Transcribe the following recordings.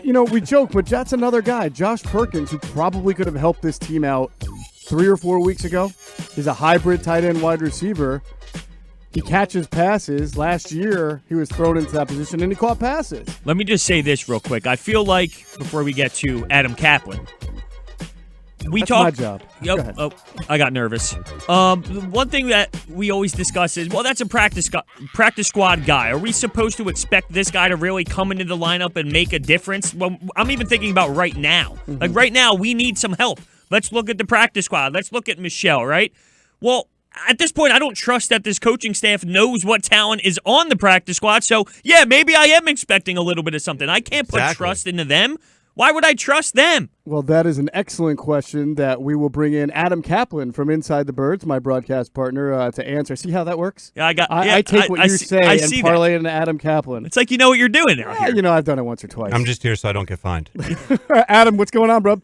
we joke, but that's another guy, Josh Perkins, who probably could have helped this team out 3 or 4 weeks ago. He's a hybrid tight end wide receiver. He catches passes. Last year, he was thrown into that position, and he caught passes. Let me just say this real quick. I feel like, before we get to Adam Caplan, That's my job. I got nervous. One thing that we always discuss is, well, that's a practice squad guy. Are we supposed to expect this guy to really come into the lineup and make a difference? Well, I'm even thinking about right now. Mm-hmm. Like right now, we need some help. Let's look at the practice squad. Let's look at Michelle, right? Well, at this point, I don't trust that this coaching staff knows what talent is on the practice squad. So, yeah, maybe I am expecting a little bit of something. I can't put trust into them. Why would I trust them? Well, that is an excellent question that we will bring in Adam Caplan from Inside the Birds, my broadcast partner, to answer. See how that works? Yeah, I take what you say and parlay it into Adam Caplan. It's like you know what you're doing out here. I've done it once or twice. I'm just here so I don't get fined. Adam, what's going on, bro?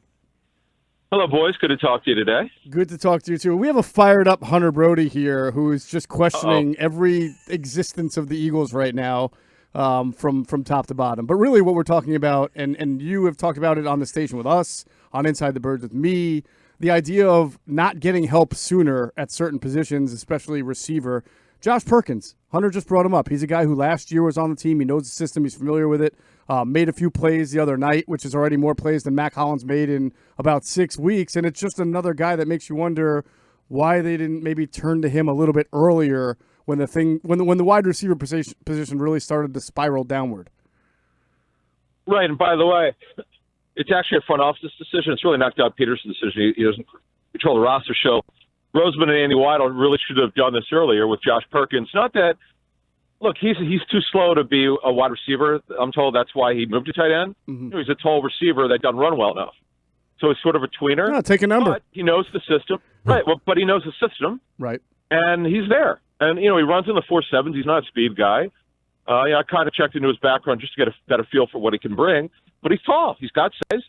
Hello, boys. Good to talk to you today. Good to talk to you, too. We have a fired-up Hunter Brody here who is just questioning every existence of the Eagles right now from top to bottom. But really what we're talking about, and you have talked about it on the station with us, on Inside the Birds with me, the idea of not getting help sooner at certain positions, especially receiver. Josh Perkins, Hunter just brought him up. He's a guy who last year was on the team. He knows the system. He's familiar with it. Made a few plays the other night, which is already more plays than Mac Hollins made in about 6 weeks. And it's just another guy that makes you wonder why they didn't maybe turn to him a little bit earlier when the wide receiver position really started to spiral downward. Right, and by the way, it's actually a front office decision. It's really not Doug Pederson's decision. He doesn't control the roster. So Roseman and Andy Weidel really should have done this earlier with Josh Perkins. Not that, look, he's too slow to be a wide receiver. I'm told that's why he moved to tight end. Mm-hmm. He's a tall receiver that doesn't run well enough. So he's sort of a tweener. No, take a number. But he knows the system. Right, well, but he knows the system. Right. And he's there. And, he runs in the 4.7s. He's not a speed guy. I kind of checked into his background just to get a better feel for what he can bring. But he's tall. He's got size.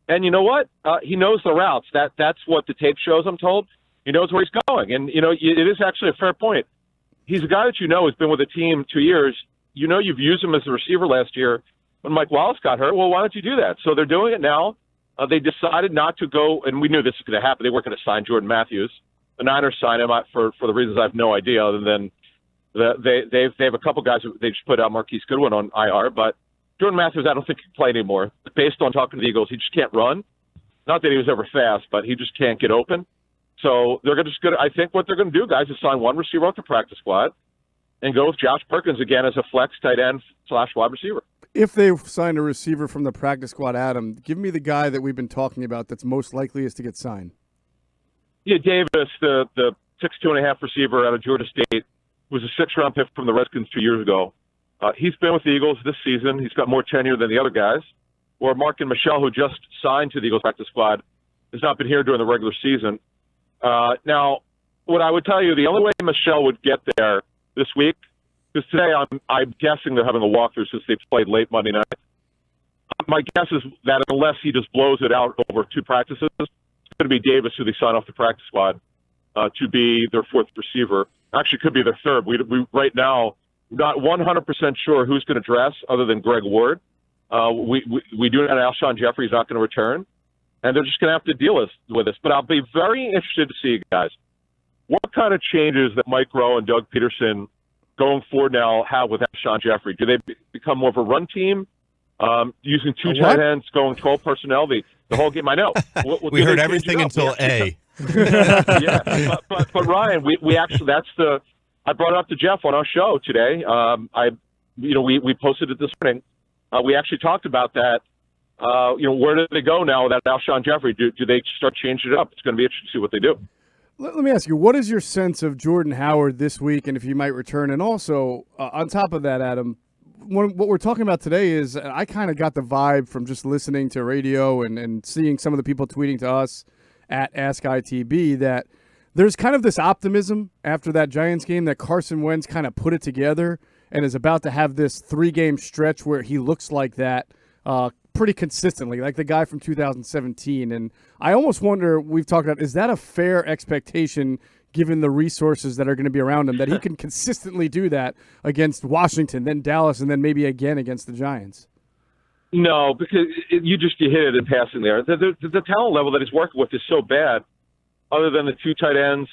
And you know what? He knows the routes. That's what the tape shows, I'm told. He knows where he's going. And, it is actually a fair point. He's a guy that has been with the team 2 years. You've used him as a receiver last year when Mike Wallace got hurt. Well, why don't you do that? So they're doing it now. They decided not to go, and we knew this was going to happen. They weren't going to sign Jordan Matthews. The Niners signed him for the reasons I have no idea, other than they have a couple guys they just put out Marquise Goodwin on IR. But Jordan Matthews, I don't think can play anymore. Based on talking to the Eagles, he just can't run. Not that he was ever fast, but he just can't get open. So I think what they're going to do, guys, is sign one receiver off the practice squad and go with Josh Perkins again as a flex tight end / wide receiver. If they sign a receiver from the practice squad, Adam, give me the guy that we've been talking about that's most likely is to get signed. Yeah, Davis, the 6'2.5" receiver out of Georgia State, was a 6th-round pick from the Redskins 2 years ago. He's been with the Eagles this season. He's got more tenure than the other guys. Or Mark and Michelle, who just signed to the Eagles practice squad, has not been here during the regular season. Now, what I would tell you, the only way Michelle would get there this week, because today I'm guessing they're having a walkthrough since they played late Monday night. My guess is that unless he just blows it out over 2 practices, it's going to be Davis, who they sign off the practice squad, to be their 4th receiver. Actually, could be their 3rd. We right now not 100% sure who's going to dress other than Greg Ward. We do know Alshon Jeffrey's not going to return, and they're just going to have to deal with this. But I'll be very interested to see, guys, what kind of changes that Mike Rowe and Doug Pederson going forward now have with Alshon Jeffrey. Do they become more of a run team, using 2 tight ends, going 12 personnel, the whole game? I know. We heard everything until A. Yeah, but Ryan, we actually I brought it up to Jeff on our show today. We posted it this morning. We actually talked about that. Where do they go now without Alshon Jeffrey? Do they start changing it up? It's going to be interesting to see what they do. Let me ask you, what is your sense of Jordan Howard this week, and if he might return? And also, on top of that, Adam, what we're talking about today is I kind of got the vibe from just listening to radio and seeing some of the people tweeting to us at AskITB that there's kind of this optimism after that Giants game that Carson Wentz kind of put it together and is about to have this 3-game stretch where he looks like that pretty consistently, like the guy from 2017. And I almost wonder, we've talked about, is that a fair expectation given the resources that are going to be around him, that he can consistently do that against Washington, then Dallas, and then maybe again against the Giants? No, because you hit it in passing there. The talent level that he's working with is so bad, other than the two tight ends.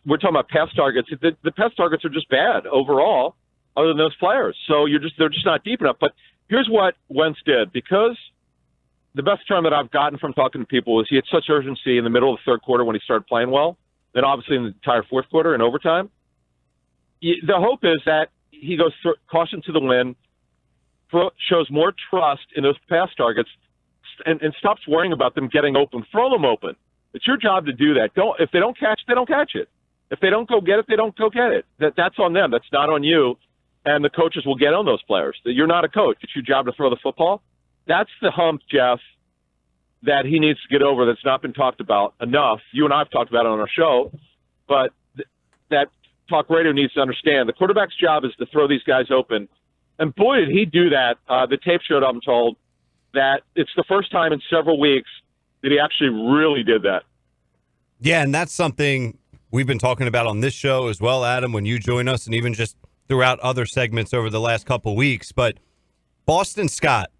We're talking about pass targets. The pass targets are just bad overall, other than those players. So they're just not deep enough. But here's what Wentz did. Because the best term that I've gotten from talking to people is he had such urgency in the middle of the third quarter when he started playing well, then obviously in the entire fourth quarter and overtime. The hope is that he goes caution to the wind, shows more trust in those pass targets, and stops worrying about them getting open. Throw them open. It's your job to do that. If they don't catch, they don't catch it. If they don't go get it, they don't go get it. That's on them. That's not on you. And the coaches will get on those players. You're not a coach. It's your job to throw the football. That's the hump, Jeff, that he needs to get over that's not been talked about enough. You and I have talked about it on our show, but that talk radio needs to understand. The quarterback's job is to throw these guys open. And boy, did he do that. The tape showed, I'm told, that it's the first time in several weeks that he actually really did that. Yeah, and that's something we've been talking about on this show as well, Adam, when you join us, and even just throughout other segments over the last couple weeks. But Boston Scott,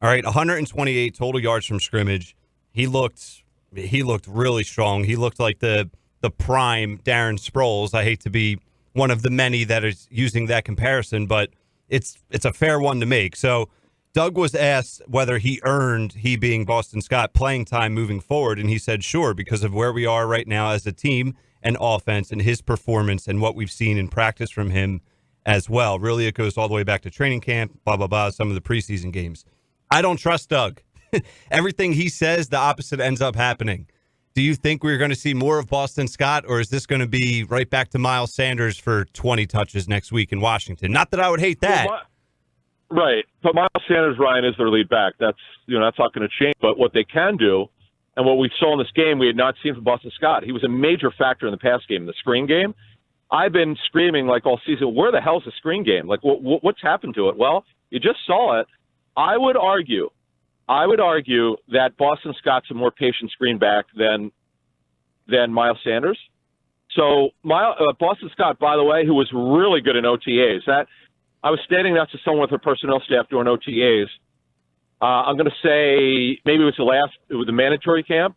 all right, 128 total yards from scrimmage. He looked really strong. He looked like the prime Darren Sproles. I hate to be one of the many that is using that comparison, but it's a fair one to make. So Doug was asked whether he being Boston Scott, playing time moving forward, and he said sure, because of where we are right now as a team and offense and his performance and what we've seen in practice from him as well. Really, it goes all the way back to training camp, blah, blah, blah, some of the preseason games. I don't trust Doug. Everything he says, the opposite ends up happening. Do you think we're going to see more of Boston Scott, or is this going to be right back to Miles Sanders for 20 touches next week in Washington? Not that I would hate that. Right. But Miles Sanders, Ryan, is their lead back. That's not going to change. But what they can do, and what we saw in this game, we had not seen from Boston Scott. He was a major factor in the pass game, the screen game. I've been screaming like all season, where the hell's the screen game? Like, what's happened to it? Well, you just saw it. I would argue that Boston Scott's a more patient screen back than Miles Sanders. So Boston Scott, by the way, who was really good in OTAs. I was standing next to someone with her personnel staff during OTAs. I'm going to say maybe it was the mandatory camp,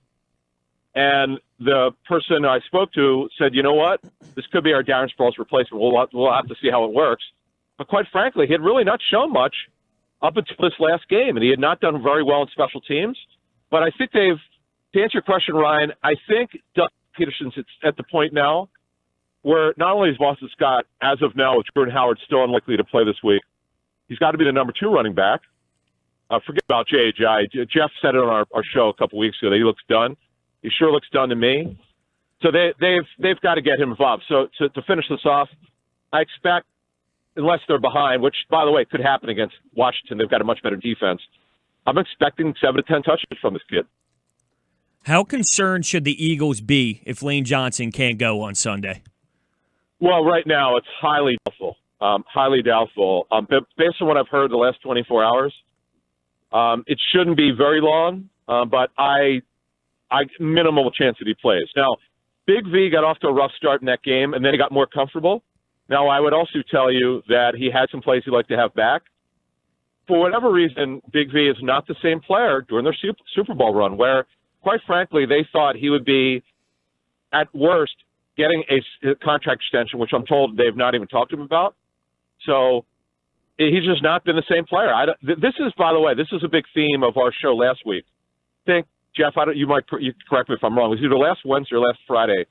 and the person I spoke to said, "You know what? This could be our Darren Sproles replacement. We'll have to see how it works." But quite frankly, he had really not shown much up until this last game, and he had not done very well in special teams. But I think to answer your question, Ryan, I think Doug Pederson's at the point now where not only is Boston Scott, as of now, with Jordan Howard still unlikely to play this week, he's got to be the number 2 running back. Forget about J.J. Jeff said it on our show a couple weeks ago that he looks done. He sure looks done to me. So they've got to get him involved. So to finish this off, I expect, unless they're behind, which, by the way, could happen against Washington. They've got a much better defense. I'm expecting 7 to 10 touches from this kid. How concerned should the Eagles be if Lane Johnson can't go on Sunday? Well, right now it's highly doubtful. Based on what I've heard the last 24 hours, it shouldn't be very long, but I minimal chance that he plays. Now, Big V got off to a rough start in that game, and then he got more comfortable. Now, I would also tell you that he had some plays he'd like to have back. For whatever reason, Big V is not the same player during their Super Bowl run, where, quite frankly, they thought he would be, at worst, getting a contract extension, which I'm told they've not even talked to him about. So he's just not been the same player. This is, by the way, this is a big theme of our show last week. I think, Jeff, you correct me if I'm wrong. It was either last Wednesday or last Friday.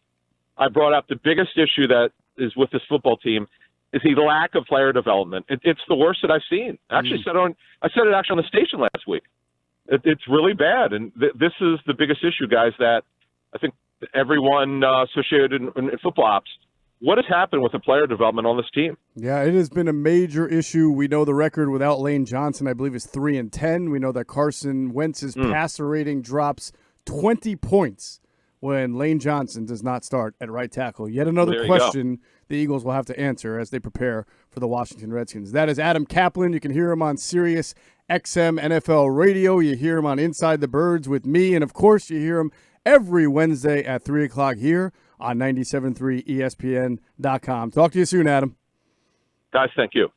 I brought up the biggest issue that is with this football team is the lack of player development. It's the worst that I've seen. I said it actually on the station last week. It's really bad, and this is the biggest issue, guys, that I think everyone associated in football ops. What has happened with the player development on this team? Yeah, it has been a major issue. We know the record without Lane Johnson, I believe, is 3-10. We know that Carson Wentz's passer rating drops 20 points when Lane Johnson does not start at right tackle. Yet another question the Eagles will have to answer as they prepare for the Washington Redskins. That is Adam Caplan. You can hear him on SiriusXM NFL Radio. You hear him on Inside the Birds with me. And, of course, you hear him every Wednesday at 3 o'clock here on 97.3 ESPN.com. Talk to you soon, Adam. Guys, thank you.